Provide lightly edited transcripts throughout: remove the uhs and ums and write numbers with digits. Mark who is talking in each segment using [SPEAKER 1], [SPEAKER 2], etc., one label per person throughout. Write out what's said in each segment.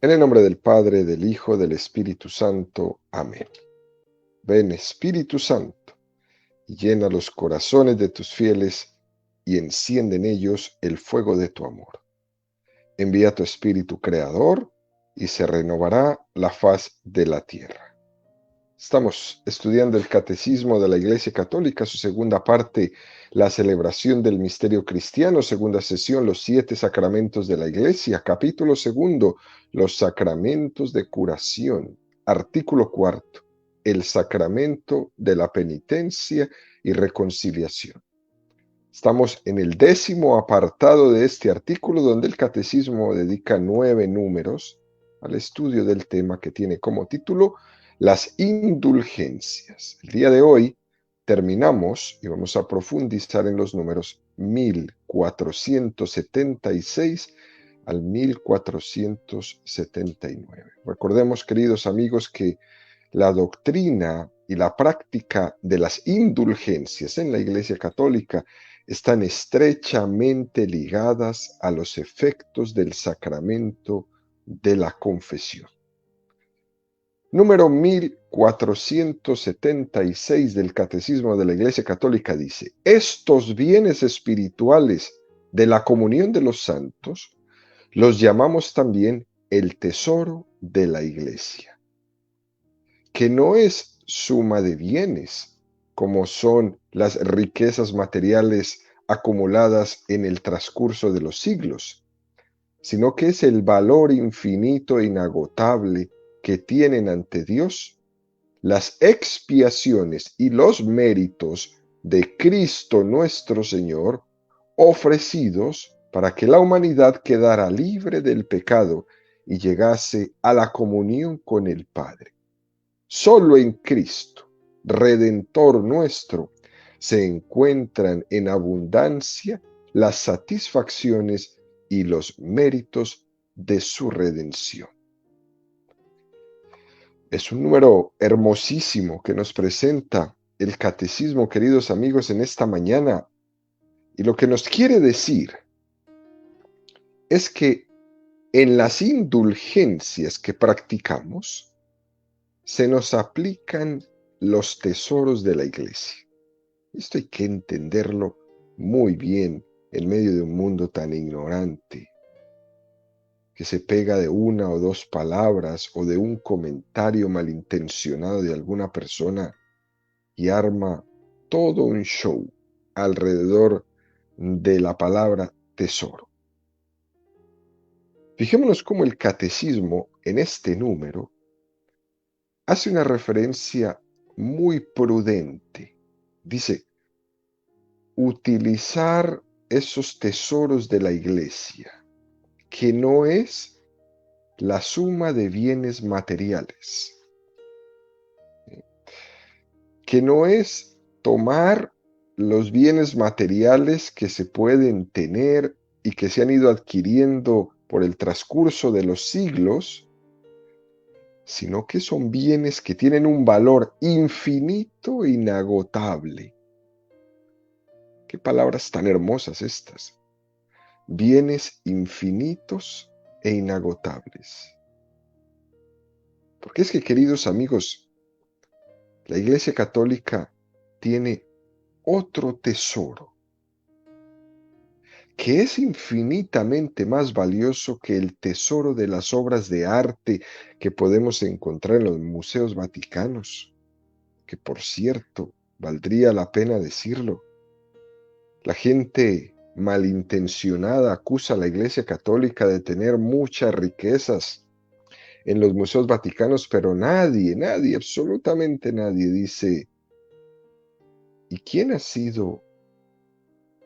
[SPEAKER 1] En el nombre del Padre, del Hijo, del Espíritu Santo. Amén. Ven, Espíritu Santo, y llena los corazones de tus fieles, y enciende en ellos el fuego de tu amor. Envía tu Espíritu Creador, y se renovará la faz de la tierra. Estamos estudiando el Catecismo de la Iglesia Católica, su segunda parte, la celebración del misterio cristiano, segunda sesión, los 7 sacramentos de la Iglesia, capítulo segundo, los sacramentos de curación, artículo cuarto, el sacramento de la penitencia y reconciliación. Estamos en el 10º apartado de este artículo, donde el Catecismo dedica 9 números al estudio del tema que tiene como título las indulgencias. El día de hoy terminamos y vamos a profundizar en los números 1476 al 1479. Recordemos, queridos amigos, que la doctrina y la práctica de las indulgencias en la Iglesia Católica están estrechamente ligadas a los efectos del sacramento de la confesión. Número 1476 del Catecismo de la Iglesia Católica dice: estos bienes espirituales de la comunión de los santos los llamamos también el tesoro de la Iglesia, que no es suma de bienes, como son las riquezas materiales acumuladas en el transcurso de los siglos, sino que es el valor infinito e inagotable que tienen ante Dios las expiaciones y los méritos de Cristo nuestro Señor, ofrecidos para que la humanidad quedara libre del pecado y llegase a la comunión con el Padre. Solo en Cristo, Redentor nuestro, se encuentran en abundancia las satisfacciones y los méritos de su redención. Es un número hermosísimo que nos presenta el Catecismo, queridos amigos, en esta mañana. Y lo que nos quiere decir es que en las indulgencias que practicamos se nos aplican los tesoros de la Iglesia. Esto hay que entenderlo muy bien en medio de un mundo tan ignorante, que se pega de una o dos palabras o de un comentario malintencionado de alguna persona y arma todo un show alrededor de la palabra tesoro. Fijémonos cómo el catecismo en este número hace una referencia muy prudente. Dice, utilizar esos tesoros de la Iglesia, que no es la suma de bienes materiales, que no es tomar los bienes materiales que se pueden tener y que se han ido adquiriendo por el transcurso de los siglos, sino que son bienes que tienen un valor infinito e inagotable. Qué palabras tan hermosas estas. Bienes infinitos e inagotables. Porque es que, queridos amigos, la Iglesia Católica tiene otro tesoro que es infinitamente más valioso que el tesoro de las obras de arte que podemos encontrar en los museos vaticanos, que por cierto, valdría la pena decirlo. La gente malintencionada acusa a la Iglesia Católica de tener muchas riquezas en los museos vaticanos, pero nadie, absolutamente nadie dice, ¿y quién ha sido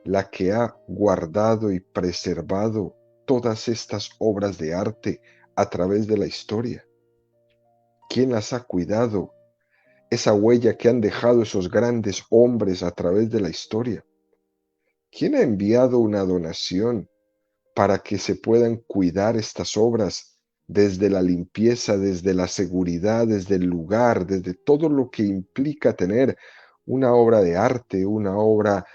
[SPEAKER 1] la que ha guardado y preservado todas estas obras de arte a través de la historia? ¿Quién las ha cuidado? Esa huella que han dejado esos grandes hombres a través de la historia. ¿Quién ha enviado una donación para que se puedan cuidar estas obras desde la limpieza, desde la seguridad, desde el lugar, desde todo lo que implica tener una obra de arte, una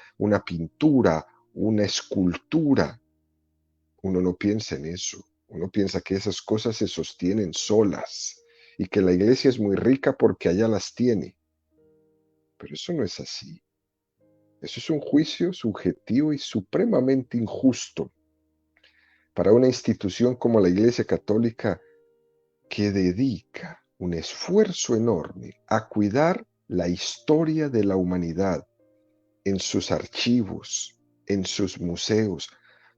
[SPEAKER 1] pintura, una escultura? Uno no piensa en eso. Uno piensa que esas cosas se sostienen solas y que la iglesia es muy rica porque allá las tiene, pero eso no es así. Eso es un juicio subjetivo y supremamente injusto para una institución como la Iglesia Católica, que dedica un esfuerzo enorme a cuidar la historia de la humanidad en sus archivos, en sus museos,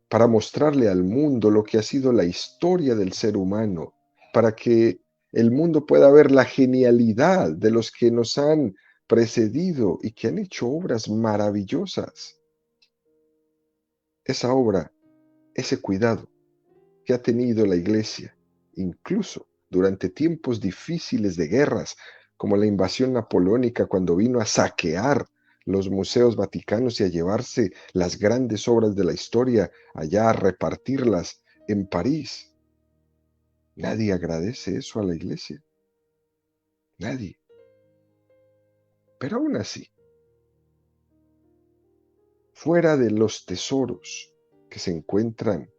[SPEAKER 1] para mostrarle al mundo lo que ha sido la historia del ser humano, para que el mundo pueda ver la genialidad de los que nos han precedido y que han hecho obras maravillosas. Esa obra, ese cuidado que ha tenido la Iglesia, incluso durante tiempos difíciles de guerras, como la invasión napoleónica cuando vino a saquear los museos vaticanos y a llevarse las grandes obras de la historia allá a repartirlas en París. Nadie agradece eso a la Iglesia, nadie. Pero aún así, fuera de los tesoros que se encuentran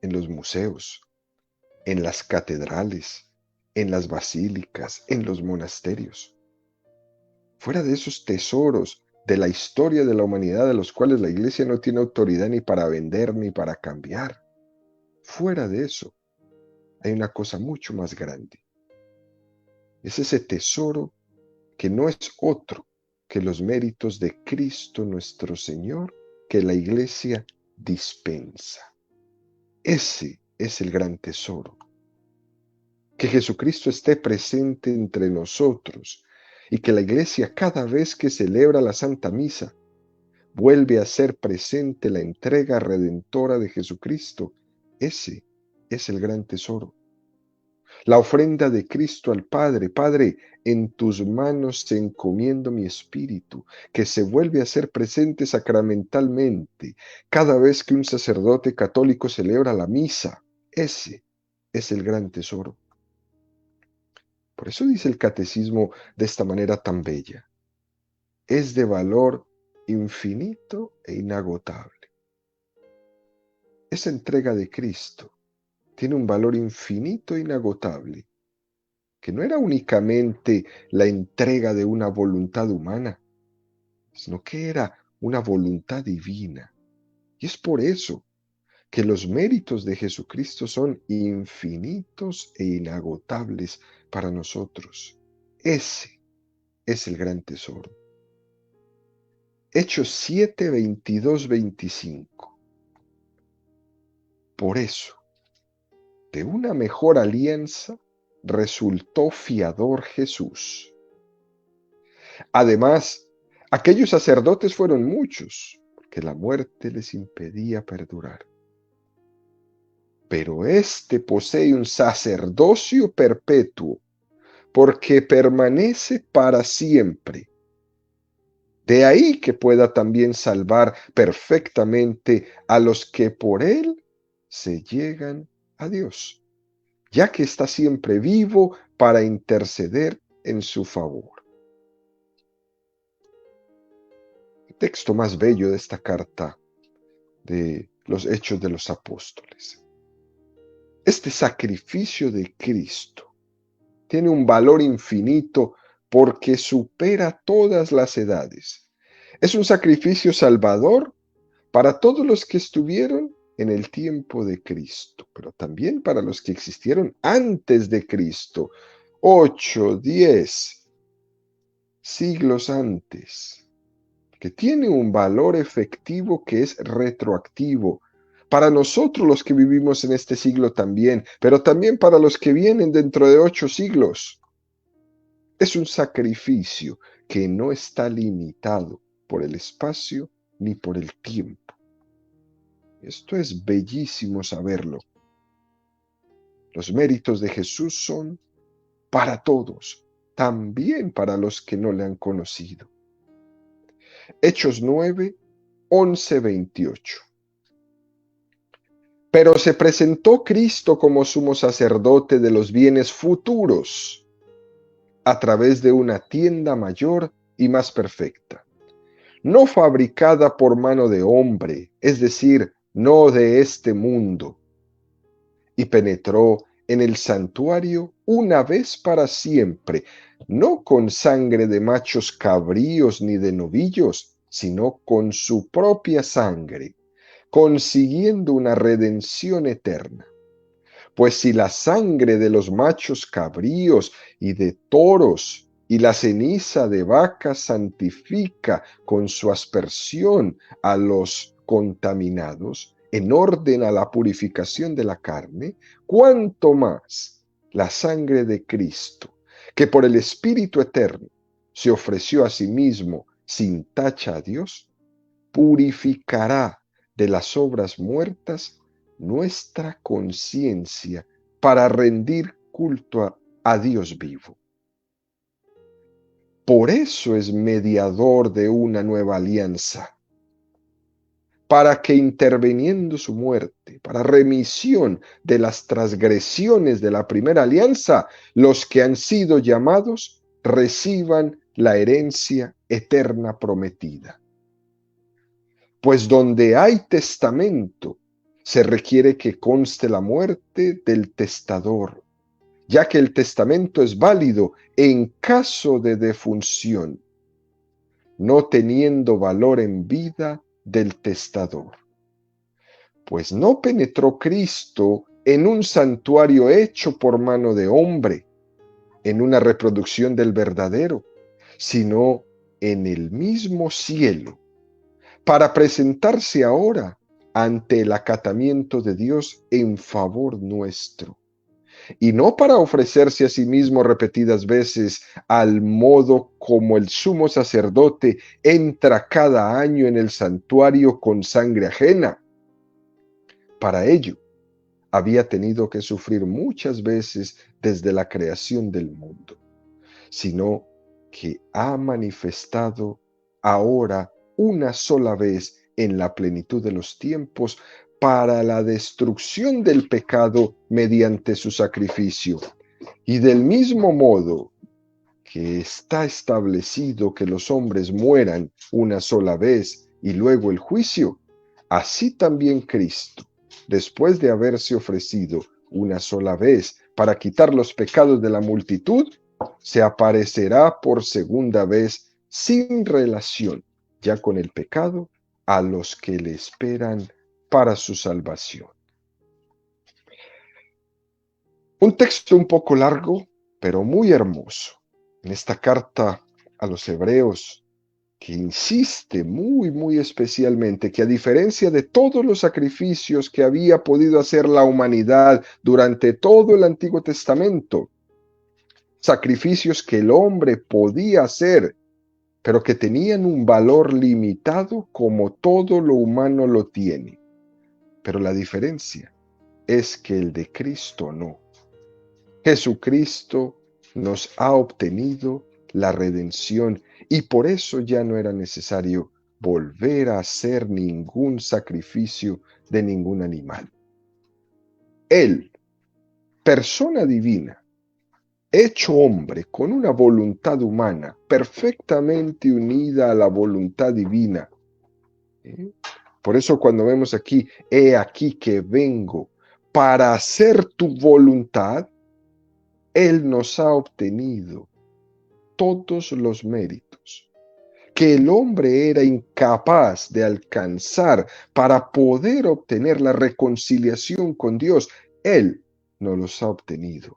[SPEAKER 1] en los museos, en las catedrales, en las basílicas, en los monasterios. Fuera de esos tesoros de la historia de la humanidad, de los cuales la iglesia no tiene autoridad ni para vender ni para cambiar. Fuera de eso, hay una cosa mucho más grande. Es ese tesoro que no es otro que los méritos de Cristo nuestro Señor, que la iglesia dispensa. Ese es el gran tesoro. Que Jesucristo esté presente entre nosotros y que la iglesia, cada vez que celebra la Santa Misa, vuelve a ser presente la entrega redentora de Jesucristo. Ese es el gran tesoro. La ofrenda de Cristo al Padre. Padre, en tus manos te encomiendo mi espíritu, que se vuelve a ser presente sacramentalmente cada vez que un sacerdote católico celebra la misa. Ese es el gran tesoro. Por eso dice el catecismo de esta manera tan bella. Es de valor infinito e inagotable. Esa entrega de Cristo tiene un valor infinito e inagotable, que no era únicamente la entrega de una voluntad humana, sino que era una voluntad divina. Y es por eso que los méritos de Jesucristo son infinitos e inagotables para nosotros. Ese es el gran tesoro. Hechos 7, 22, 25. Por eso, de una mejor alianza resultó fiador Jesús. Además, aquellos sacerdotes fueron muchos, porque la muerte les impedía perdurar. Pero éste posee un sacerdocio perpetuo, porque permanece para siempre. De ahí que pueda también salvar perfectamente a los que por él se llegan a Dios, ya que está siempre vivo para interceder en su favor. El texto más bello de esta carta de los Hechos de los Apóstoles. Este sacrificio de Cristo tiene un valor infinito porque supera todas las edades. Es un sacrificio salvador para todos los que estuvieron en el tiempo de Cristo, pero también para los que existieron antes de Cristo, 8, 10 siglos antes, que tiene un valor efectivo que es retroactivo. Para nosotros los que vivimos en este siglo también, pero también para los que vienen dentro de 8 siglos. Es un sacrificio que no está limitado por el espacio ni por el tiempo. Esto es bellísimo saberlo. Los méritos de Jesús son para todos, también para los que no le han conocido. Hechos 9, 11, 28. Pero se presentó Cristo como sumo sacerdote de los bienes futuros, a través de una tienda mayor y más perfecta, no fabricada por mano de hombre, es decir, no de este mundo. y penetró en el santuario una vez para siempre, no con sangre de machos cabríos ni de novillos, sino con su propia sangre, consiguiendo una redención eterna. Pues si la sangre de los machos cabríos y de toros y la ceniza de vacas santifica con su aspersión a los contaminados, en orden a la purificación de la carne, cuánto más la sangre de Cristo, que por el Espíritu Eterno se ofreció a sí mismo sin tacha a Dios, purificará de las obras muertas nuestra conciencia para rendir culto a Dios vivo. Por eso es mediador de una nueva alianza, para que interviniendo su muerte, para remisión de las transgresiones de la primera alianza, los que han sido llamados reciban la herencia eterna prometida. Pues donde hay testamento, se requiere que conste la muerte del testador, ya que el testamento es válido en caso de defunción, no teniendo valor en vida del testador. Pues no penetró Cristo en un santuario hecho por mano de hombre, en una reproducción del verdadero, sino en el mismo cielo, para presentarse ahora ante el acatamiento de Dios en favor nuestro, y no para ofrecerse a sí mismo repetidas veces al modo como el sumo sacerdote entra cada año en el santuario con sangre ajena. Para ello, había tenido que sufrir muchas veces desde la creación del mundo, sino que ha manifestado ahora una sola vez en la plenitud de los tiempos para la destrucción del pecado mediante su sacrificio. Y del mismo modo que está establecido que los hombres mueran una sola vez y luego el juicio, así también Cristo, después de haberse ofrecido una sola vez para quitar los pecados de la multitud, se aparecerá por segunda vez sin relación ya con el pecado a los que le esperan para su salvación. Un texto un poco largo, pero muy hermoso. En esta carta a los hebreos, que insiste muy especialmente que a diferencia de todos los sacrificios que había podido hacer la humanidad durante todo el Antiguo Testamento, sacrificios que el hombre podía hacer, pero que tenían un valor limitado como todo lo humano lo tiene. Pero la diferencia es que el de Cristo no. Jesucristo nos ha obtenido la redención y por eso ya no era necesario volver a hacer ningún sacrificio de ningún animal. Él, persona divina, hecho hombre con una voluntad humana perfectamente unida a la voluntad divina. Por eso cuando vemos aquí, he aquí que vengo para hacer tu voluntad, Él nos ha obtenido todos los méritos que el hombre era incapaz de alcanzar para poder obtener la reconciliación con Dios. Él nos los ha obtenido.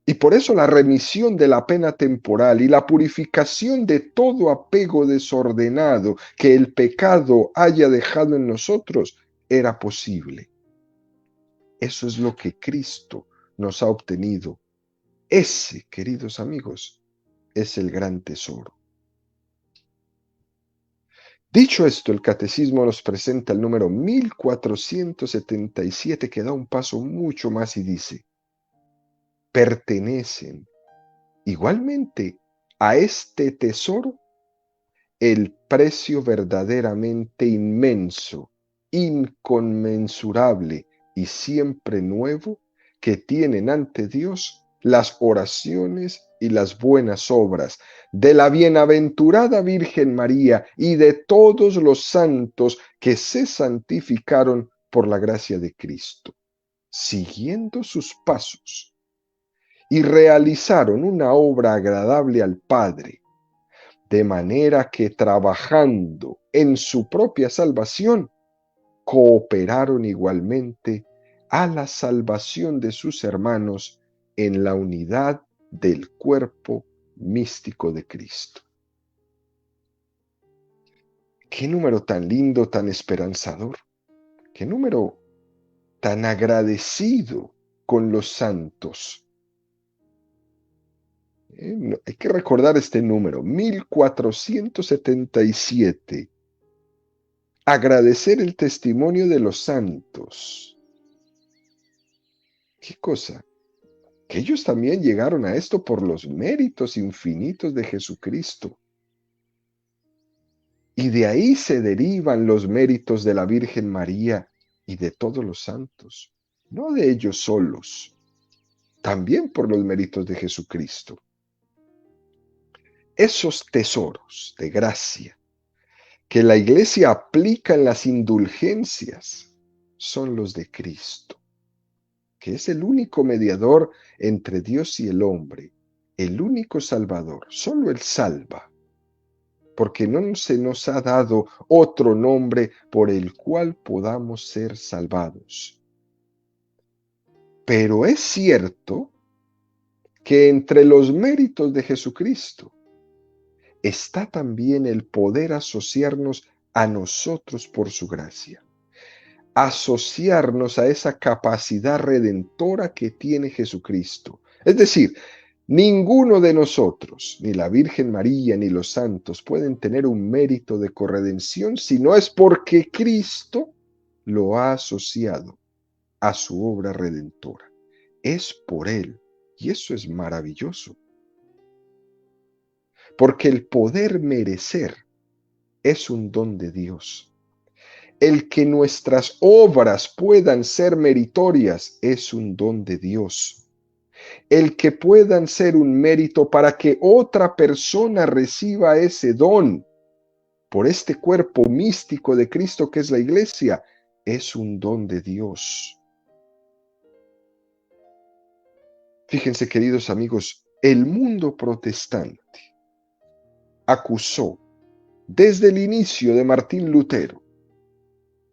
[SPEAKER 1] Y por eso la remisión de la pena temporal y la purificación de todo apego desordenado que el pecado haya dejado en nosotros era posible. Eso es lo que Cristo nos ha obtenido. Ese, queridos amigos, es el gran tesoro. Dicho esto, el Catecismo nos presenta el número 1477, que da un paso mucho más y dice: pertenecen igualmente a este tesoro el precio verdaderamente inmenso, inconmensurable y siempre nuevo que tienen ante Dios las oraciones y las buenas obras de la bienaventurada Virgen María y de todos los santos que se santificaron por la gracia de Cristo, siguiendo sus pasos, y realizaron una obra agradable al Padre, de manera que trabajando en su propia salvación, cooperaron igualmente a la salvación de sus hermanos en la unidad del cuerpo místico de Cristo. Qué número tan lindo, tan esperanzador. Qué número tan agradecido con los santos. Hay que recordar este número, 1477. Agradecer el testimonio de los santos. ¿Qué cosa? Que ellos también llegaron a esto por los méritos infinitos de Jesucristo. Y de ahí se derivan los méritos de la Virgen María y de todos los santos, no de ellos solos, también por los méritos de Jesucristo. Esos tesoros de gracia que la Iglesia aplica en las indulgencias son los de Cristo, que es el único mediador entre Dios y el hombre, el único Salvador. Solo Él salva, porque no se nos ha dado otro nombre por el cual podamos ser salvados. Pero es cierto que entre los méritos de Jesucristo está también el poder asociarnos a nosotros por su gracia, asociarnos a esa capacidad redentora que tiene Jesucristo. Es decir, ninguno de nosotros, ni la Virgen María, ni los santos, pueden tener un mérito de corredención si no es porque Cristo lo ha asociado a su obra redentora. Es por Él, y eso es maravilloso. Porque el poder merecer es un don de Dios. El que nuestras obras puedan ser meritorias es un don de Dios. El que puedan ser un mérito para que otra persona reciba ese don por este cuerpo místico de Cristo que es la Iglesia, es un don de Dios. Fíjense, queridos amigos, el mundo protestante acusó desde el inicio de Martín Lutero,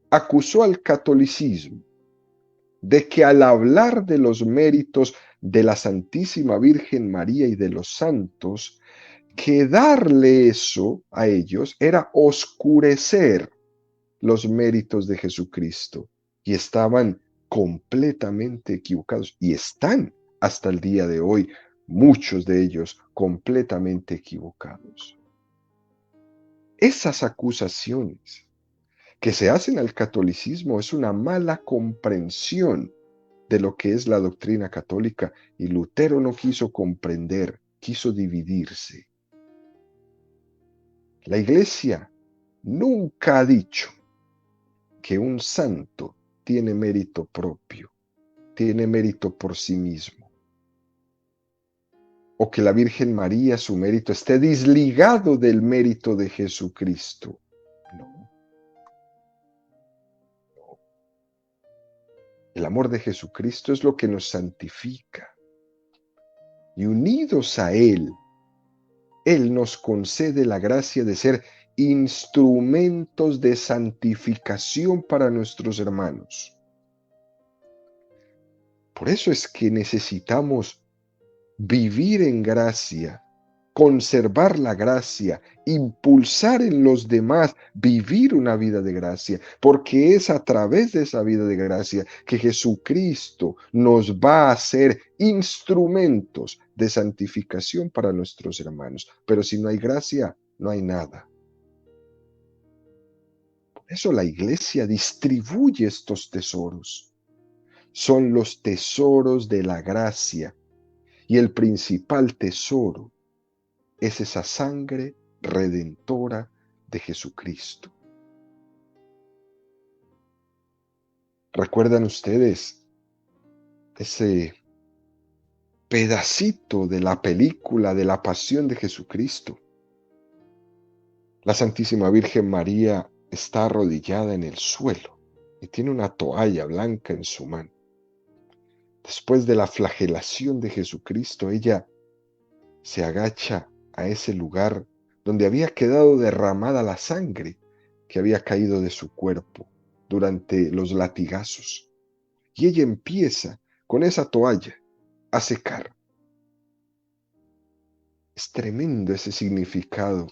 [SPEAKER 1] acusó al catolicismo de que al hablar de los méritos de la Santísima Virgen María y de los santos, que darle eso a ellos era oscurecer los méritos de Jesucristo. Y estaban completamente equivocados. Y están hasta el día de hoy, muchos de ellos completamente equivocados. Esas acusaciones que se hacen al catolicismo es una mala comprensión de lo que es la doctrina católica, y Lutero no quiso comprender, quiso dividirse. La Iglesia nunca ha dicho que un santo tiene mérito propio, tiene mérito por sí mismo, o que la Virgen María, su mérito, esté desligado del mérito de Jesucristo. No. El amor de Jesucristo es lo que nos santifica. Y unidos a Él, Él nos concede la gracia de ser instrumentos de santificación para nuestros hermanos. Por eso es que necesitamos vivir en gracia, conservar la gracia, impulsar en los demás, vivir una vida de gracia, porque es a través de esa vida de gracia que Jesucristo nos va a hacer instrumentos de santificación para nuestros hermanos. Pero si no hay gracia, no hay nada. Por eso la Iglesia distribuye estos tesoros. Son los tesoros de la gracia, y el principal tesoro es esa sangre redentora de Jesucristo. ¿Recuerdan ustedes ese pedacito de la película de la Pasión de Jesucristo? La Santísima Virgen María está arrodillada en el suelo y tiene una toalla blanca en su mano. Después de la flagelación de Jesucristo, ella se agacha a ese lugar donde había quedado derramada la sangre que había caído de su cuerpo durante los latigazos. Y ella empieza con esa toalla a secar. Es tremendo ese significado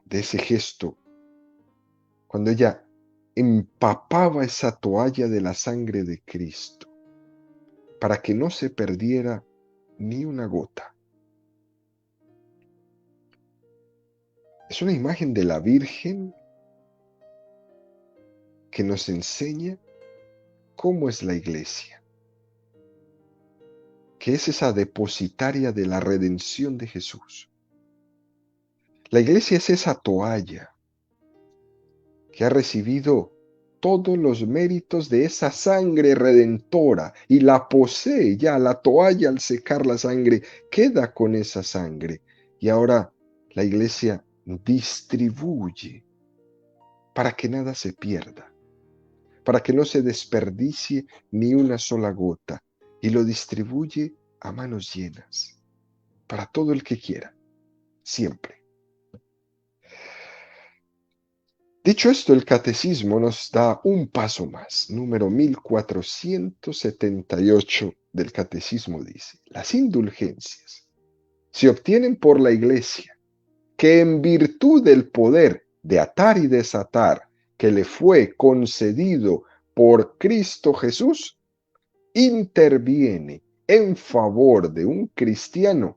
[SPEAKER 1] de ese gesto, cuando ella empapaba esa toalla de la sangre de Cristo, para que no se perdiera ni una gota. Es una imagen de la Virgen que nos enseña cómo es la iglesia, que es esa depositaria de la redención de Jesús. La iglesia es esa toalla que ha recibido todos los méritos de esa sangre redentora y la posee ya. La toalla, al secar la sangre, queda con esa sangre. Y ahora la iglesia distribuye para que nada se pierda, para que no se desperdicie ni una sola gota, y lo distribuye a manos llenas, para todo el que quiera, siempre. Dicho esto, el catecismo nos da un paso más. Número 1478 del catecismo dice: las indulgencias se obtienen por la iglesia, que en virtud del poder de atar y desatar que le fue concedido por Cristo Jesús, interviene en favor de un cristiano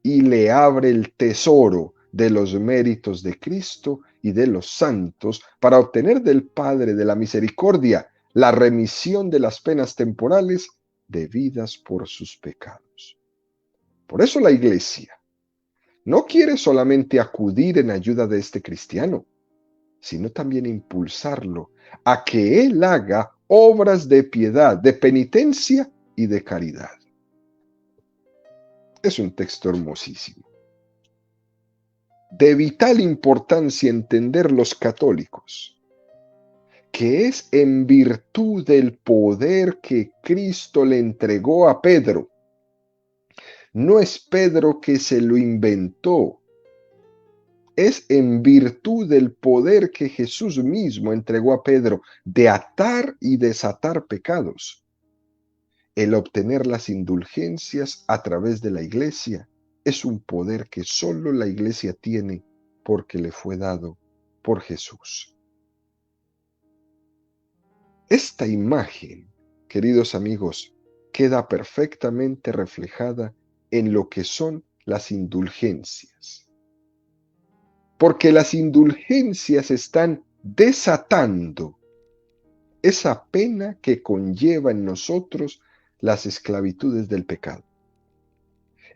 [SPEAKER 1] y le abre el tesoro de los méritos de Cristo y de los santos para obtener del Padre de la misericordia la remisión de las penas temporales debidas por sus pecados. Por eso la Iglesia no quiere solamente acudir en ayuda de este cristiano, sino también impulsarlo a que él haga obras de piedad, de penitencia y de caridad. Es un texto hermosísimo. De vital importancia entender los católicos, que es en virtud del poder que Cristo le entregó a Pedro. No es Pedro que se lo inventó, es en virtud del poder que Jesús mismo entregó a Pedro de atar y desatar pecados. El obtener las indulgencias a través de la iglesia es un poder que solo la iglesia tiene porque le fue dado por Jesús. Esta imagen, queridos amigos, queda perfectamente reflejada en lo que son las indulgencias. Porque las indulgencias están desatando esa pena que conlleva en nosotros las esclavitudes del pecado.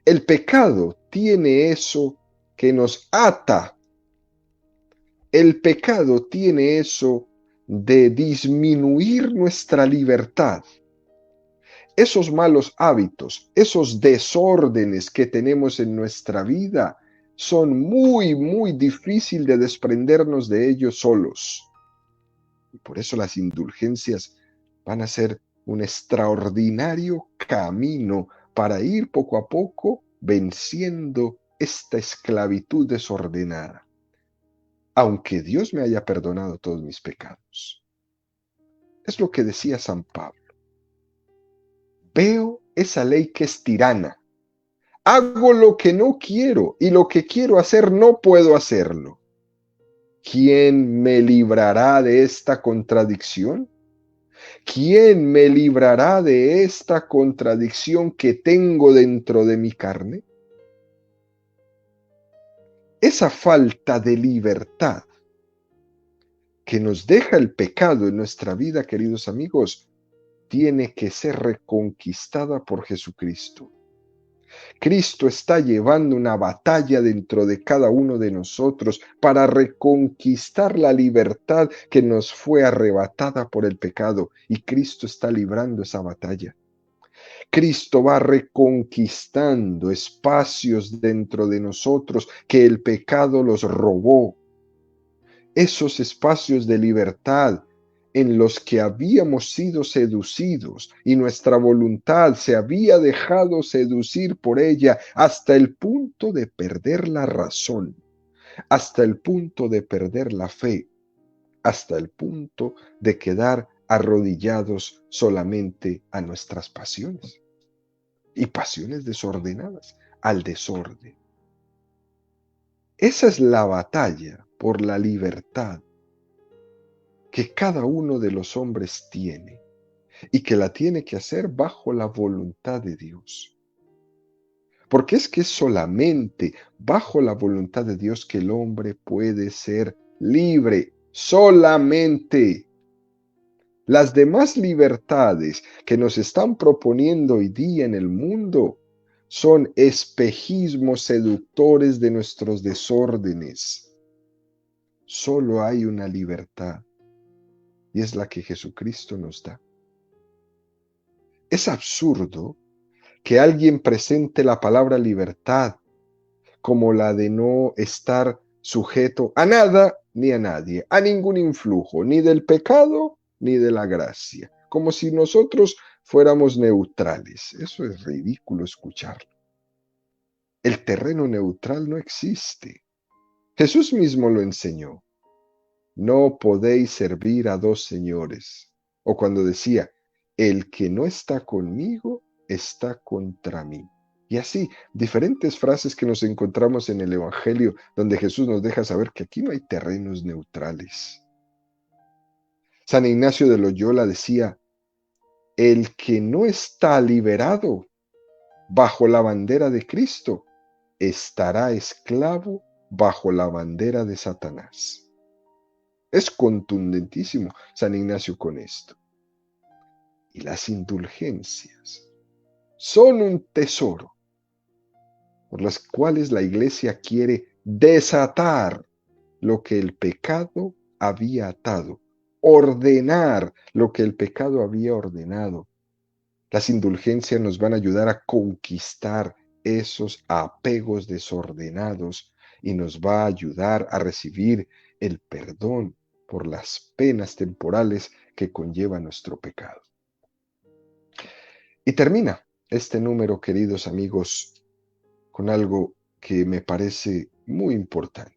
[SPEAKER 1] El pecado tiene eso que nos ata. El pecado tiene eso de disminuir nuestra libertad. Esos malos hábitos, esos desórdenes que tenemos en nuestra vida, son muy difícil de desprendernos de ellos solos. Y por eso las indulgencias van a ser un extraordinario camino para ir poco a poco venciendo esta esclavitud desordenada. Aunque Dios me haya perdonado todos mis pecados. Es lo que decía San Pablo. Veo esa ley que es tirana. Hago lo que no quiero y lo que quiero hacer no puedo hacerlo. ¿Quién me librará de esta contradicción? ¿Quién me librará de esta contradicción que tengo dentro de mi carne? Esa falta de libertad que nos deja el pecado en nuestra vida, queridos amigos, tiene que ser reconquistada por Jesucristo. Cristo está llevando una batalla dentro de cada uno de nosotros para reconquistar la libertad que nos fue arrebatada por el pecado, y Cristo está librando esa batalla. Cristo va reconquistando espacios dentro de nosotros que el pecado los robó. esos espacios de libertad en los que habíamos sido seducidos y nuestra voluntad se había dejado seducir por ella hasta el punto de perder la razón, hasta el punto de perder la fe, hasta el punto de quedar arrodillados solamente a nuestras pasiones y pasiones desordenadas, al desorden. Esa es la batalla por la libertad que cada uno de los hombres tiene y que la tiene que hacer bajo la voluntad de Dios. Porque es que es solamente bajo la voluntad de Dios que el hombre puede ser libre, solamente. Las demás libertades que nos están proponiendo hoy día en el mundo son espejismos seductores de nuestros desórdenes. Solo hay una libertad y es la que Jesucristo nos da. Es absurdo que alguien presente la palabra libertad como la de no estar sujeto a nada ni a nadie, a ningún influjo, ni del pecado ni de la gracia, como si nosotros fuéramos neutrales. Eso es ridículo escucharlo. El terreno neutral no existe. Jesús mismo lo enseñó. No podéis servir a dos señores. O cuando decía, el que no está conmigo está contra mí. Y así, diferentes frases que nos encontramos en el Evangelio, donde Jesús nos deja saber que aquí no hay terrenos neutrales. San Ignacio de Loyola decía, el que no está liberado bajo la bandera de Cristo, estará esclavo bajo la bandera de Satanás. Es contundentísimo San Ignacio con esto. Y las indulgencias son un tesoro por las cuales la Iglesia quiere desatar lo que el pecado había atado, ordenar lo que el pecado había ordenado. Las indulgencias nos van a ayudar a conquistar esos apegos desordenados y nos va a ayudar a recibir el perdón por las penas temporales que conlleva nuestro pecado. Y termina este número, queridos amigos, con algo que me parece muy importante.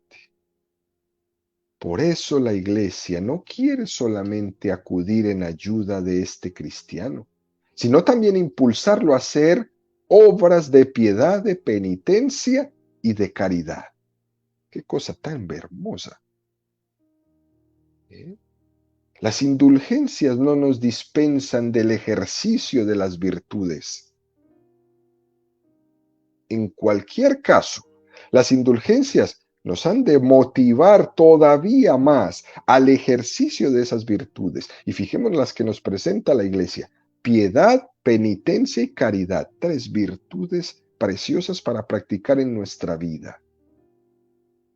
[SPEAKER 1] Por eso la Iglesia no quiere solamente acudir en ayuda de este cristiano, sino también impulsarlo a hacer obras de piedad, de penitencia y de caridad. Qué cosa tan hermosa. ¿Eh? Las indulgencias no nos dispensan del ejercicio de las virtudes. En cualquier caso, las indulgencias nos han de motivar todavía más al ejercicio de esas virtudes. Y fijémonos las que nos presenta la Iglesia: piedad, penitencia y caridad. 3 virtudes preciosas para practicar en nuestra vida.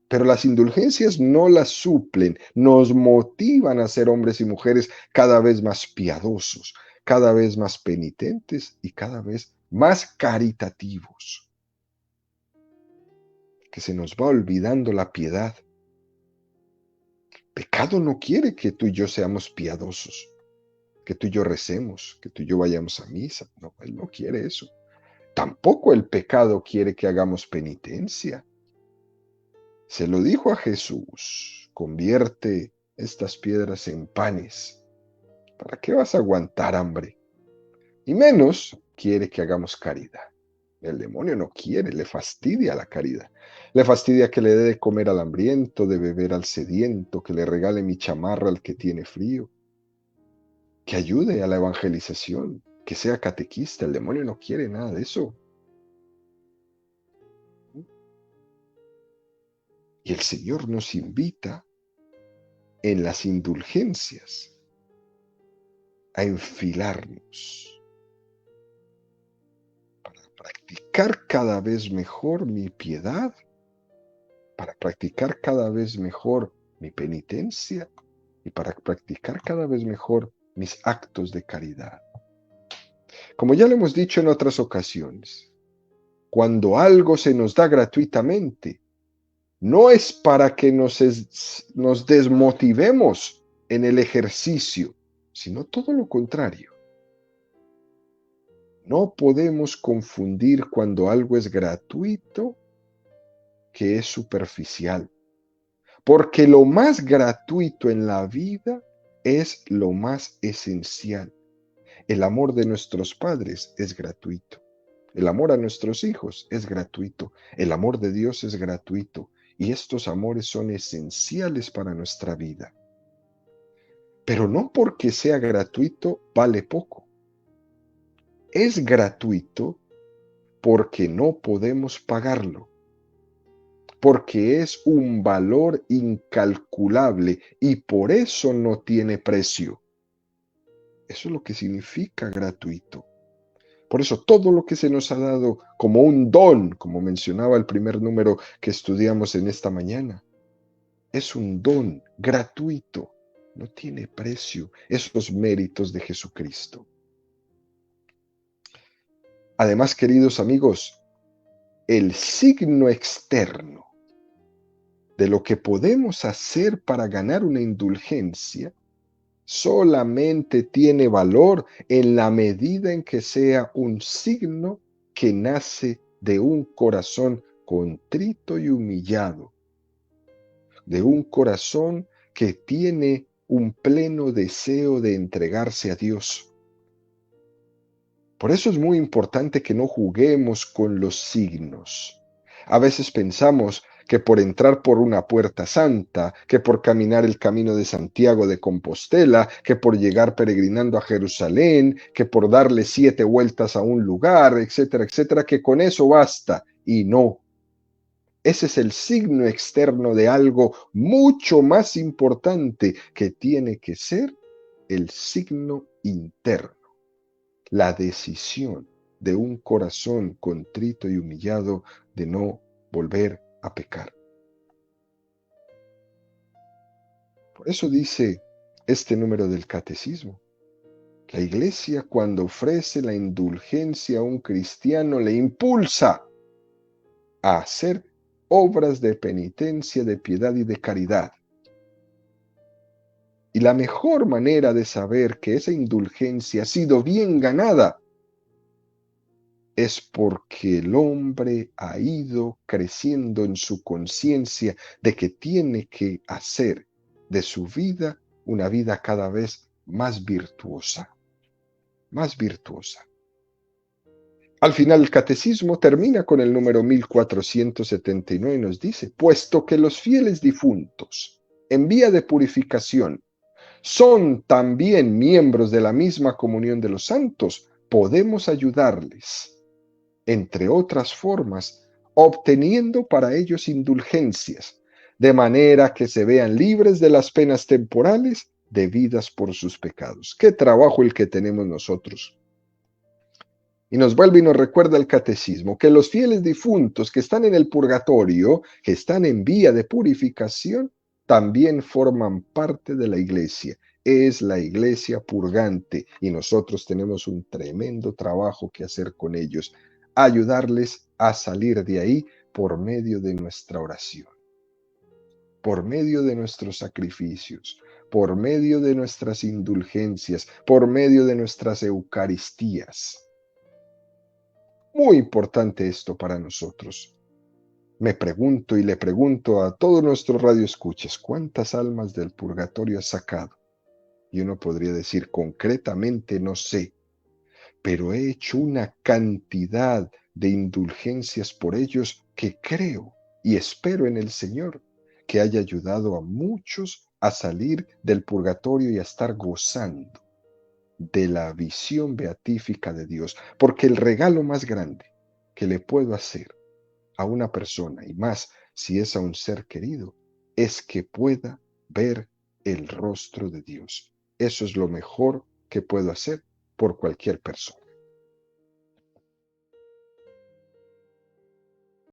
[SPEAKER 1] Pero las indulgencias no las suplen, nos motivan a ser hombres y mujeres cada vez más piadosos, cada vez más penitentes y cada vez más caritativos. Que se nos va olvidando la piedad. El pecado no quiere que tú y yo seamos piadosos, que tú y yo recemos, que tú y yo vayamos a misa. No, él no quiere eso. Tampoco el pecado quiere que hagamos penitencia. Se lo dijo a Jesús: convierte estas piedras en panes. ¿Para qué vas a aguantar hambre? Y menos quiere que hagamos caridad. El demonio no quiere, le fastidia la caridad. Le fastidia que le dé de comer al hambriento, de beber al sediento, que le regale mi chamarra al que tiene frío, que ayude a la evangelización, que sea catequista. El demonio no quiere nada de eso. Y el Señor nos invita en las indulgencias a enfilarnos para practicar cada vez mejor mi piedad, para practicar cada vez mejor mi penitencia y para practicar cada vez mejor mis actos de caridad. Como ya lo hemos dicho en otras ocasiones, cuando algo se nos da gratuitamente, no es para que nos desmotivemos en el ejercicio, sino todo lo contrario. No podemos confundir cuando algo es gratuito que es superficial, porque lo más gratuito en la vida es lo más esencial. El amor de nuestros padres es gratuito. El amor a nuestros hijos es gratuito. El amor de Dios es gratuito. Y estos amores son esenciales para nuestra vida. Pero no porque sea gratuito vale poco. Es gratuito porque no podemos pagarlo, porque es un valor incalculable y por eso no tiene precio. Eso es lo que significa gratuito. Por eso todo lo que se nos ha dado como un don, como mencionaba el primer número que estudiamos en esta mañana, es un don gratuito, no tiene precio, esos méritos de Jesucristo. Además, queridos amigos, el signo externo de lo que podemos hacer para ganar una indulgencia solamente tiene valor en la medida en que sea un signo que nace de un corazón contrito y humillado, de un corazón que tiene un pleno deseo de entregarse a Dios. Por eso es muy importante que no juguemos con los signos. A veces pensamos que por entrar por una puerta santa, que por caminar el camino de Santiago de Compostela, que por llegar peregrinando a Jerusalén, que por darle 7 vueltas a un lugar, etcétera, etcétera, que con eso basta. Y no. Ese es el signo externo de algo mucho más importante que tiene que ser el signo interno, la decisión de un corazón contrito y humillado de no volver a pecar. Por eso dice este número del catecismo. La iglesia, cuando ofrece la indulgencia a un cristiano, le impulsa a hacer obras de penitencia, de piedad y de caridad. Y la mejor manera de saber que esa indulgencia ha sido bien ganada es porque el hombre ha ido creciendo en su conciencia de que tiene que hacer de su vida una vida cada vez más virtuosa, más virtuosa. Al final el catecismo termina con el número 1479 y nos dice, puesto que los fieles difuntos en vía de purificación son también miembros de la misma comunión de los santos, podemos ayudarles entre otras formas, obteniendo para ellos indulgencias, de manera que se vean libres de las penas temporales debidas por sus pecados. Qué trabajo el que tenemos nosotros. Y nos vuelve y nos recuerda el catecismo que los fieles difuntos que están en el purgatorio, que están en vía de purificación, también forman parte de la iglesia. Es la iglesia purgante y nosotros tenemos un tremendo trabajo que hacer con ellos, ayudarles a salir de ahí por medio de nuestra oración, por medio de nuestros sacrificios, por medio de nuestras indulgencias, por medio de nuestras eucaristías. Muy importante esto para nosotros. Me pregunto y le pregunto a todos nuestros radioescuchas, ¿cuántas almas del purgatorio has sacado? Y uno podría decir, concretamente no sé, pero he hecho una cantidad de indulgencias por ellos que creo y espero en el Señor que haya ayudado a muchos a salir del purgatorio y a estar gozando de la visión beatífica de Dios, porque el regalo más grande que le puedo hacer a una persona, y más si es a un ser querido, es que pueda ver el rostro de Dios. Eso es lo mejor que puedo hacer por cualquier persona.